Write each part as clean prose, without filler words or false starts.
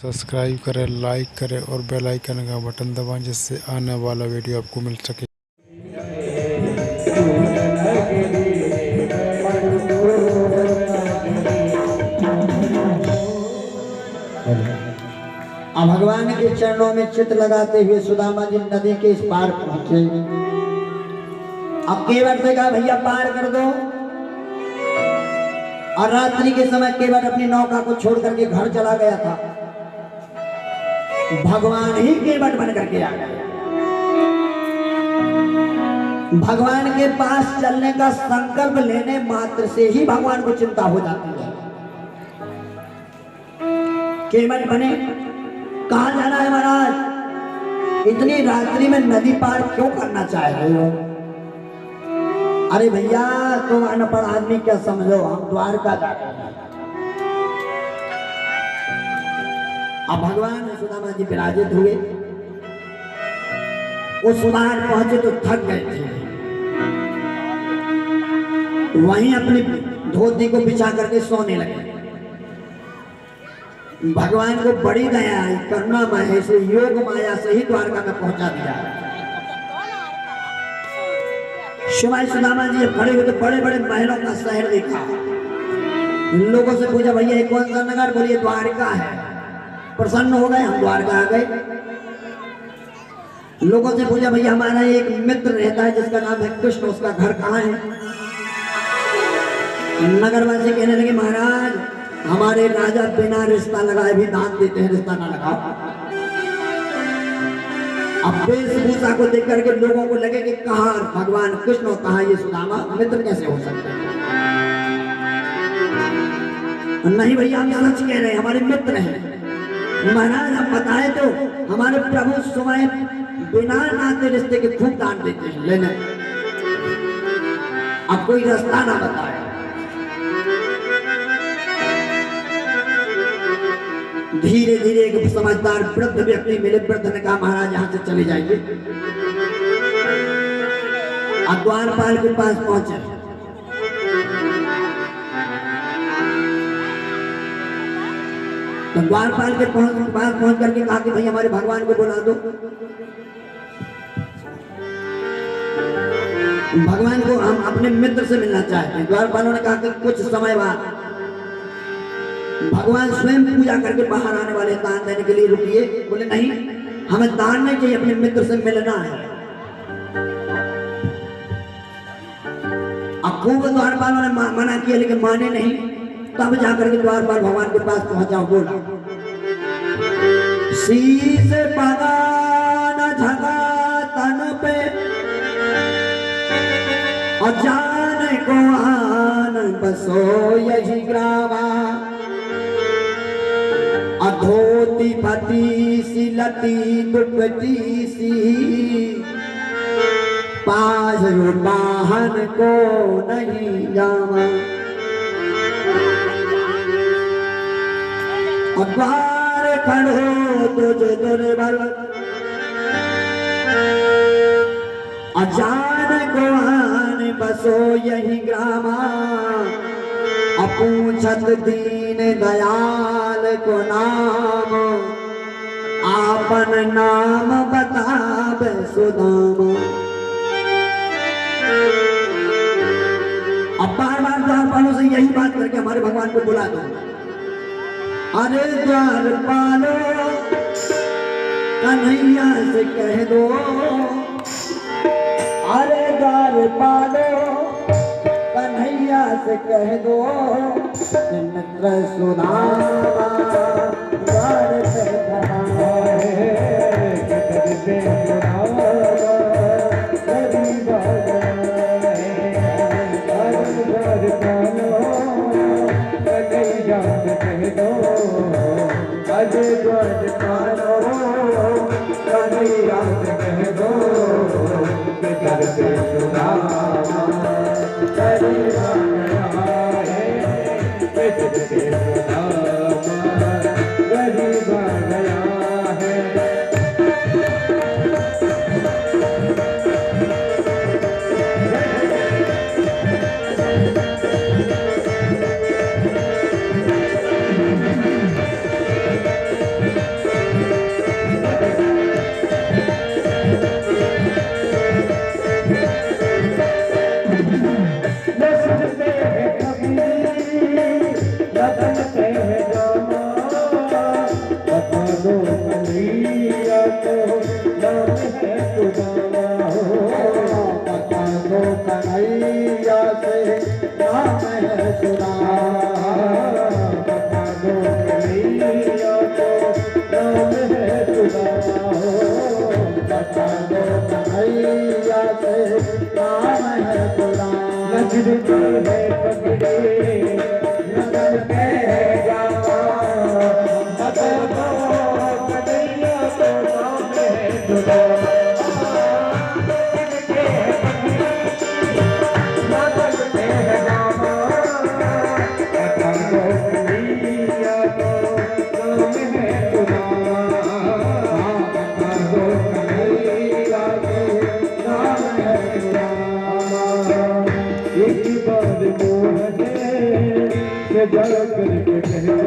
Subscribe करें, like करें और बेल आइकन का बटन दबाएं जिससे आने वाला वीडियो आपको मिल सके। अब भगवान के चरणों में चित्त लगाते हुए सुदामा जी नदी के इस पार पहुंचे। अब केवट ने कहा भैया पार कर दो, और रात्रि के समय केवट अपनी नौका को छोड़ करके घर चला गया था। भगवान ही केवट बन करके आ गए। भगवान के पास चलने का संकल्प लेने मात्र से ही भगवान को चिंता हो जाती है। केवट बने, कहां जाना है महाराज? इतनी रात्रि में नदी पार क्यों करना चाह रहे हो? अरे भैया तुम अनपढ़ आदमी क्या समझो, हम द्वारका जा रहे हैं। अब भगवान सुदामा जी विराजित हुए। उस बार पहुंचे तो थक गए थे, वहीं अपनी धोती को बिछा करके सोने लगे। भगवान को बड़ी दया आई, करुणा माया से योग माया से ही द्वारका में पहुंचा दिया। शिवाय सुदामा जी खड़े हुए तो बड़े बड़े महलों का शहर देखा। लोगों से पूछा भैया ये कौन सा नगर? बोलिए द्वारका है। प्रसन्न हो गए, हम द्वारका आ गए। लोगों से पूछा भैया हमारा एक मित्र रहता है जिसका नाम है कृष्ण, उसका घर कहाँ है? नगरवासी कहने लगे महाराज हमारे राजा बिना रिश्ता लगाए भी दान देते हैं, रिश्ता ना लगाओ। अब वेशभूषा को देख करके लोगों को लगे कि कहाँ भगवान कृष्ण और कहाँ ये सुदामा, मित्र कैसे हो सकते हैं? नहीं भैया हम सच कह रहे हैं, हमारे मित्र हैं। महाराज हम बताए तो हमारे प्रभु स्वयं बिना नाते रिश्ते के खूब दान देते हैं, लेने अब कोई रास्ता ना बताए। धीरे धीरे एक समझदार वृद्ध व्यक्ति मिले। वृद्ध ने कहा महाराज यहाँ से चले जाइए। द्वारपाल के पास पहुंचे। तो द्वारपाल के पास पहुंच करके कहा कि भाई हमारे भगवान को बुला दो। भगवान को हम अपने मित्र से मिलना चाहते हैं। द्वारपालों ने कहा कि कुछ समय बाद भगवान स्वयं पूजा करके बाहर आने वाले, दान देने के लिए रुकिए। बोले नहीं हमें दान नहीं चाहिए, अपने मित्र से मिलना है। अब खूब द्वारपालों ने मना किया लेकिन माने नहीं। तब जाकर के द्वारपाल भगवान के पास पहुंचा। बोला शीश पगा न झगा तन पे और जान को आन बसो यही ग्रामा। धोती फटी सी लती दुपटी सी पास वाहन को नहीं जावा। द्वार खड़ो तुझ दुर्बल अजान को आन बसो यही ग्रामा। पूछत दीन दयाल को नाम आपन नाम बताब सुदामा। अब बार बार द्वारपालों से यही बात करके हमारे भगवान को बुला दो। अरे द्वारपालो कन्हैया से कह दो, अरे द्वारपालो कन्हैया से कह दो मित्र सुदामा द्वार पे खड़ा है। खुदा बता दो कन्हैया को नाम है खुदा बता दो कन्हैया से नाम है खुदा नजरती है पगड़ी नजर के जावा बता दो कन्हैया को नाम है खुदा जल करके कहो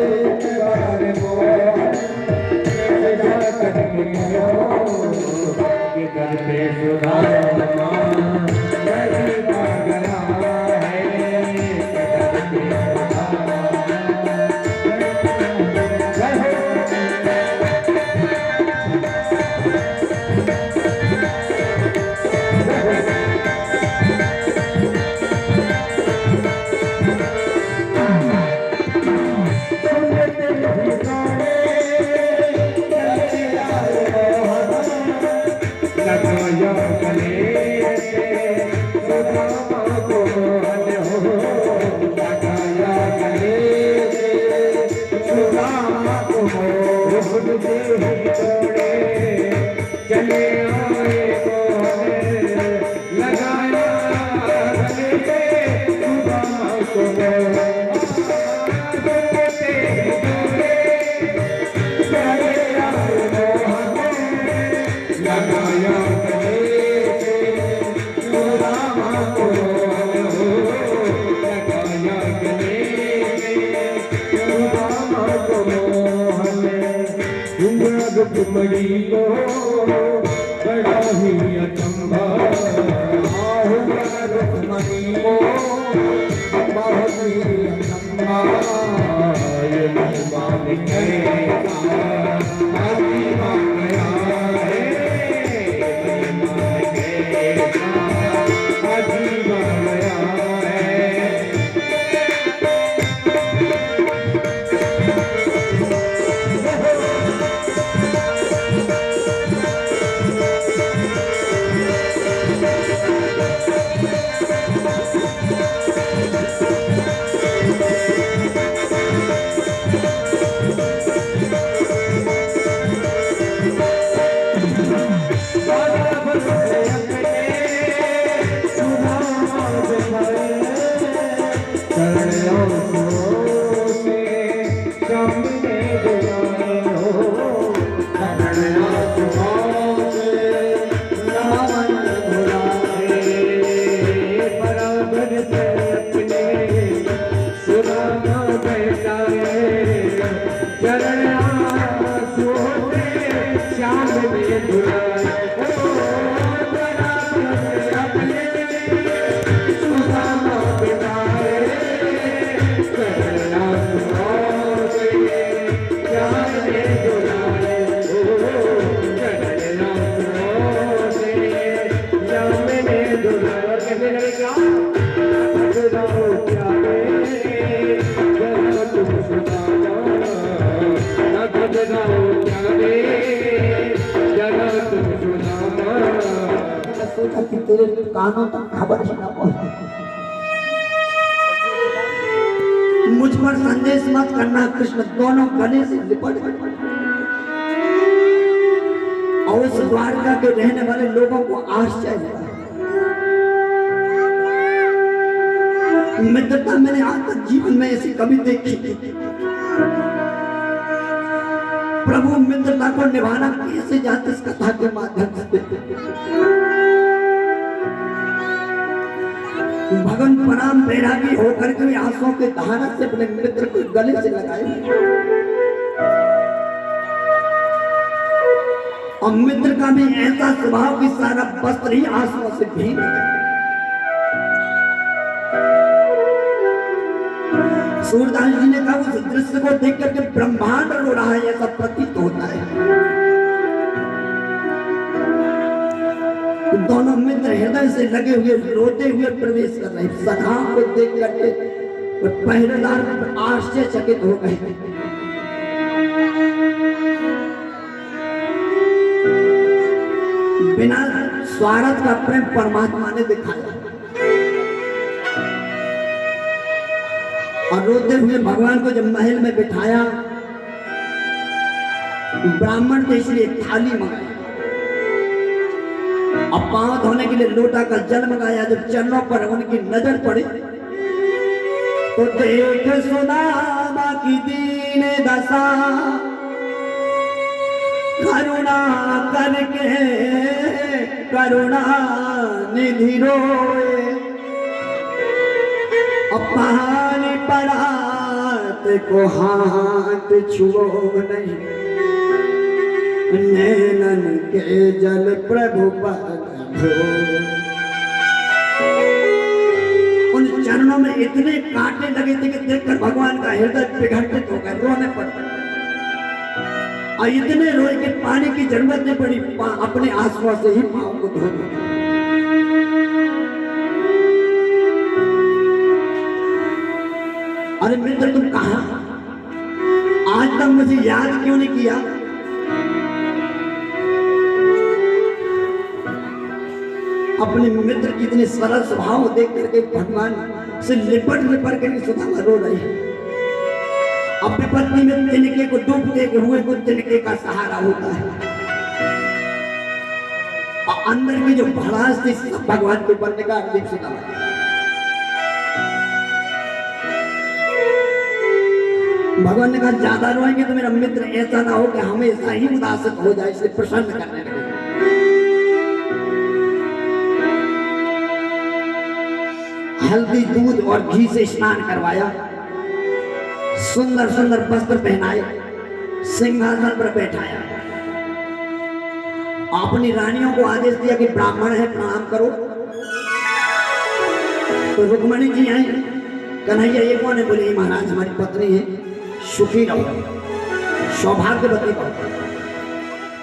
एक बार मोहन जल करके कहो कि दर पे सुधारमा नहीं गया है दर पे मड़ी को बड़ा ही अचंभा मड़ी को बहुत ही अचंभा ये मान गया तेरे कानों तक खबर ही ना पहुंचे। मुझ पर संदेश मत करना कृष्ण, दोनों गले से लिपट गए और उस द्वारका के रहने वाले लोगों को आश्चर्य हुआ। मित्रता मैंने आज तक जीवन में ऐसी कभी देखी नहीं। प्रभु मित्रता को निभाना कैसे जाते इस कथा के माध्यम से भगवान परम बैरागी होकर के आंसुओं के धारा से अपने मित्र को गले से लगाए और मित्र का भी ऐसा स्वभाव कि सारा वस्त्र ही आंसुओं से भीग गया। सूरदास जी ने कहा उस दृश्य को देख करके ब्रह्मांड रो रहा है ऐसा प्रतीत होता है। दोनों मित्र मित्र हृदय से लगे हुए रोते हुए प्रवेश कर रहे। सखा को देख करके पहरेदार आश्चर्यचकित हो गए। बिना स्वार्थ का प्रेम परमात्मा ने दिखाया और रोते हुए भगवान को जब महल में बिठाया, ब्राह्मण ने इसलिए थाली मंगाई और पांव धोने के लिए लोटा का जल मंगाया। जब चरणों पर उनकी नजर पड़ी तो देख सुदामा की दीन दशा, करुणा करके करुणा निधि रोए, पानी परात को हाथ छुओ नहीं, नैनन के जल प्रभु पद धोए। उन चरणों में इतने कांटे लगे थे कि देखकर भगवान का हृदय विघटित हो गया, रोने पड़ा और इतने रोए कि पानी की जरूरत नहीं पड़ी, अपने आंसुओं से ही पांव को धो दिया। अरे मित्र तुम कहां? आज तक मुझे याद क्यों नहीं किया? अपने मित्र की इतने सरल स्वभाव देख करके भगवान से लिपट कर सुदामा रो रही है। अब विपत्ति में तिनके को डूबते हुए को तिनके का सहारा होता है और अंदर की जो भड़ास थी सब भगवान के ऊपर निकाल दी सुदामा। भगवान ने कहा ज्यादा रोएंगे तो मेरा मित्र ऐसा ना हो कि हमेशा ही उदासित हो जाए, इसलिए प्रसन्न करने लगे। हल्दी दूध और घी से स्नान करवाया, सुंदर सुंदर वस्त्र पहनाए, सिंहासन पर बैठाया, अपनी रानियों को आदेश दिया कि ब्राह्मण है प्रणाम करो। तो रुक्मणी जी आई, कन्हैया ये कौन है? बोले महाराज हमारी पत्नी है, सुखी रहो, सौभाग्यवती रहो।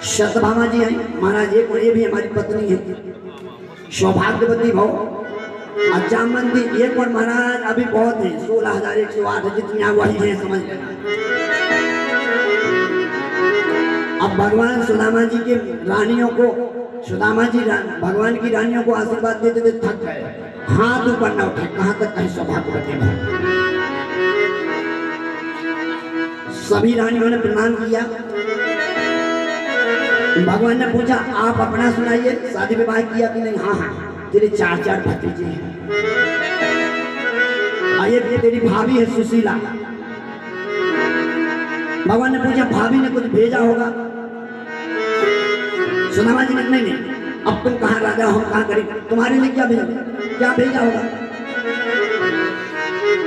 शतभामा जी आई, महाराज ये भी हमारी पत्नी है, सौभाग्यवती भव। जामवंती ये कौन? महाराज अभी बहुत है, 16,108 जितनी वही है, समझ लेना। अब भगवान सुदामा जी के रानियों को, सुदामा जी भगवान की रानियों को आशीर्वाद देते देते थक गए, हाथ ऊपर न उठे, कहां तक कहीं सौभाग्यवती भव। सभी रानियों ने प्रणाम किया। भगवान ने पूछा आप अपना सुनाइए, शादी विवाह किया कि नहीं? हाँ हाँ, तेरे 4 भतीजे हैं, ये तेरी भाभी है सुशीला। भगवान ने पूछा भाभी ने कुछ भेजा होगा? सुदामा जी ने नहीं, अब तुम कहाँ राजा हो, कहाँ गरीब, तुम्हारे लिए क्या भेजा होगा?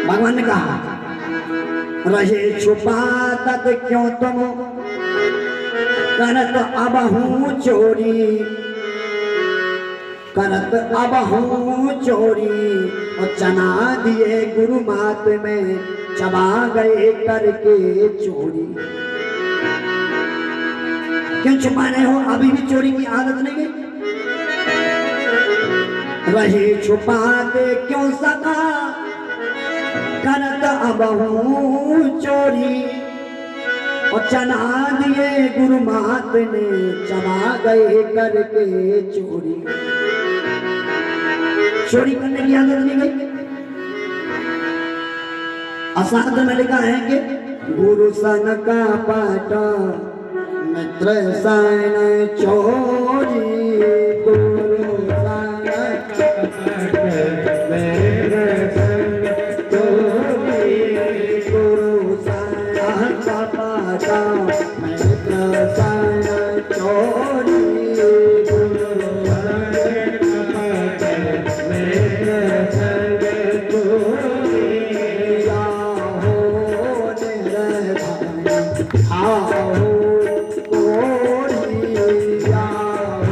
भगवान ने कहा रहे छुपा तक क्यों तुम करत अबहू चोरी, करत अबहू चोरी, और चना दिए गुरु मात में चबा गए करके चोरी। क्यों छुपा रहे हो? अभी भी चोरी की आदत नहीं गई? रहे छुपाते क्यों सका करत अबहू चोरी, और चना दिए गुरु मात ने चबा गए करके चोरी। चोरी करने की आदत नहीं गई? अशास्त्र में लिखा है कि गुरु सन का पाठ मित्र सन चोरी, गुरु सन का पाठ मित्र सन चोरी, गुरु सन का पाठ मित्र सन चोरी, गुरु सन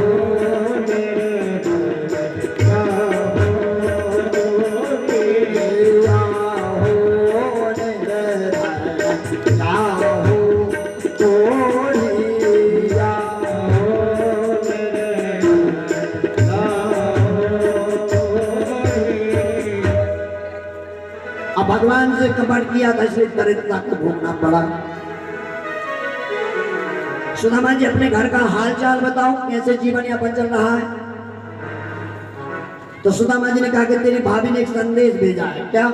का पाठ मित्र सन चोरी। भगवान से कपट किया था, इसलिए दरिद्रता को भोगना पड़ा। सुदामा जी अपने घर का हाल चाल बताओ, कैसे जीवन यापन चल रहा है। तो सुदामा जी ने कहा कि तेरी भाभी ने एक संदेश भेजा है। क्या?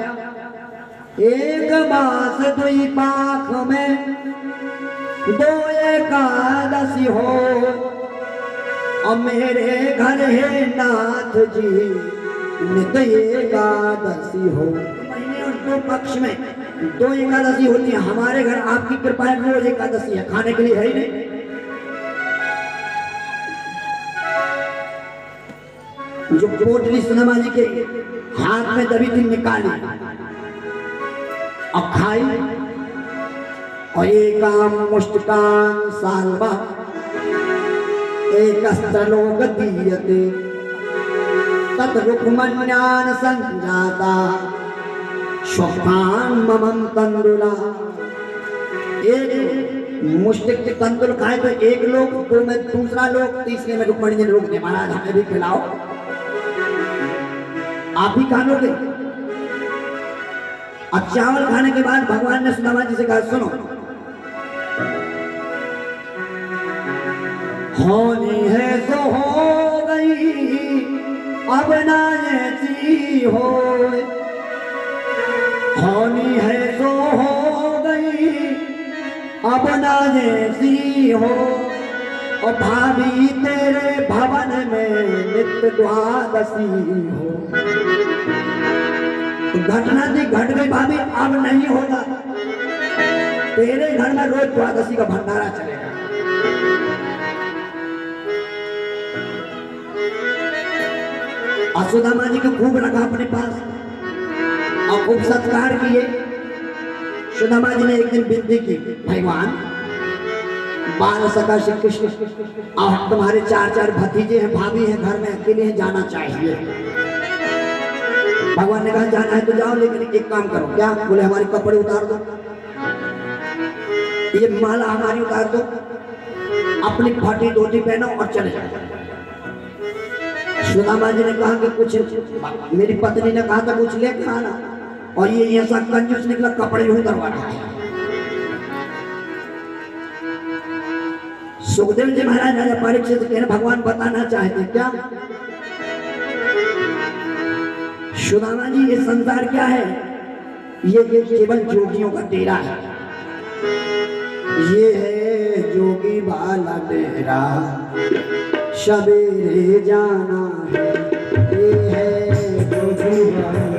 एक मास दुई पाख में दो एकादशी हो, और मेरे घर है नाथ जी नित एकादशी हो। महीने और 2 पक्ष में 2 एकादशी होती है। हमारे घर आपकी कृपा है रोज एकादशी है, खाने के लिए है ही नहीं। जो पोटली सुदामा जी के हाथ में दबी थी निकाली अब खाई, और एकाम मुष्टकान साल्वा एक अस्त्रलोक दीयते तत् रुक्मण्यान संजाता श्वपान ममं तंदुला। एक मुष्टिक के तंदुल खाए तो एक लोग, 2 में दूसरा लोग, तीसरे में रुक्मणी ने रोक दिया, महाराज हमें भी खिलाओ, आप ही खा लोगे। अब चावल खाने के बाद भगवान ने सुदामा जी से कहा सुनो, होनी है सो हो गई अब ना ऐसी हो, होनी है सो हो गई अब ना ऐसी हो, और भाभी तेरे भवन में नित्य द्वादशी हो। घटना थी, घट गई भाभी, अब नहीं होगा, तेरे घर में रोज द्वादशी का भंडारा चलेगा। सुदामा जी को खूब रखा अपने पास और खूब सत्कार किए। सुदामा जी ने एक दिन विनती की, भगवान बाल सका श्री कृष्ण, और तुम्हारे 4 भतीजे हैं, भाभी हैं, घर में अकेले हैं, जाना चाहिए। भगवान ने कहा जाना है तो जाओ, लेकिन एक काम करो। क्या? बोले हमारे कपड़े उतार दो, ये माला हमारी उतार दो, अपनी फटी धोती पहनो और चले जाओ। सुदामा जी ने कहा कि कुछ, मेरी पत्नी ने कहा था कुछ लेकर आना, और ये ऐसा कंजूस निकला, कपड़े ही उतरवा रहा है। सुखदेव जी महाराज राजा परीक्षित के भगवान बताना चाहते क्या? सुदामा जी ये संसार क्या है? ये केवल जोगियों का डेरा है। ये है जोगी वाला डेरा, सवेरे जाना है, ये है जोगी वाला